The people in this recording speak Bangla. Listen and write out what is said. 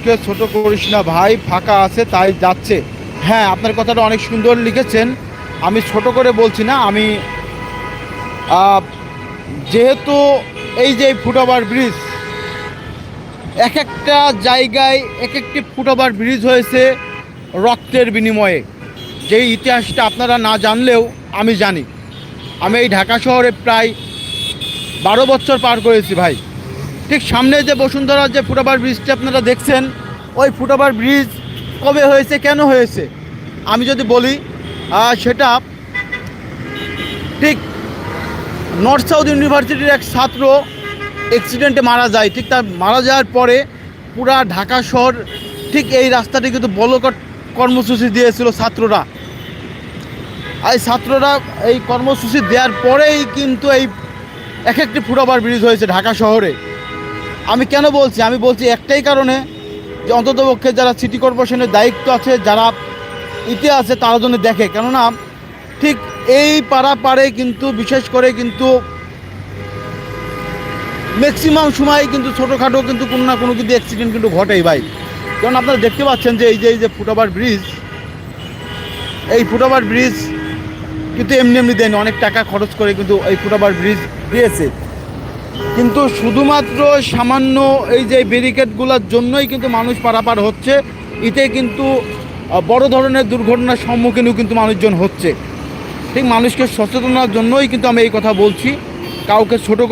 মানুষকে ছোট করিস না ভাই, ফাঁকা আছে তাই যাচ্ছে। হ্যাঁ, আপনার কথাটা অনেক সুন্দর লিখেছেন। আমি ছোট করে বলছি না, আমি আহ, যেহেতু এই যে ফুটওভার ব্রিজ, এক একটা জায়গায় এক একটি ফুটওভার ব্রিজ হয়েছে রক্তের বিনিময়ে, যেই ইতিহাসটা আপনারা না জানলেও আমি জানি। আমি এই ঢাকা শহরে প্রায় 12 বছর পার করেছি ভাই। ঠিক সামনে যে বসুন্ধরার যে ফুটওভার ব্রিজটি আপনারা দেখছেন, ওই ফুটওভার ব্রিজ কবে হয়েছে, কেন হয়েছে আমি যদি বলি, সেটা ঠিক নর্থ সাউথ ইউনিভার্সিটির এক ছাত্র অ্যাক্সিডেন্টে মারা যায়। ঠিক তার মারা যাওয়ার পরে পুরা ঢাকা শহর ঠিক এই রাস্তাটি কিন্তু বলকট কর্মসূচি দিয়েছিল ছাত্ররা। এই ছাত্ররা এই কর্মসূচি দেওয়ার পরেই কিন্তু এই এক একটি ফুটওভার ব্রিজ হয়েছে ঢাকা শহরে। আমি কেন বলছি, আমি বলছি একটাই কারণে, যে অন্ততপক্ষে যারা সিটি কর্পোরেশনের দায়িত্ব আছে, যারা ইতি আছে, তারা জন্য দেখে। কেননা ঠিক এই পাড়ে কিন্তু বিশেষ করে কিন্তু ম্যাক্সিমাম সময় কিন্তু ছোটোখাটো কিন্তু কোনো না কোনো কিন্তু অ্যাক্সিডেন্ট কিন্তু ঘটেই ভাই। কারণ আপনারা দেখতে পাচ্ছেন যে এই যে ফুটওভার ব্রিজ, এই ফুটওভার ব্রিজ কিন্তু এমনি এমনি দেয়নি, অনেক টাকা খরচ করে কিন্তু এই ফুটওভার ব্রিজ দিয়েছে। কিন্তু শুধুমাত্র সামান্য এই যে ব্যারিকেডগুলোর জন্যই কিন্তু মানুষ পারাপার হচ্ছে। এতে কিন্তু বড় ধরনের দুর্ঘটনার সম্মুখীনও কিন্তু মানুষজন হচ্ছে। ঠিক মানুষকে সচেতনার জন্যই কিন্তু আমি এই কথা বলছি, কাউকে ছোটো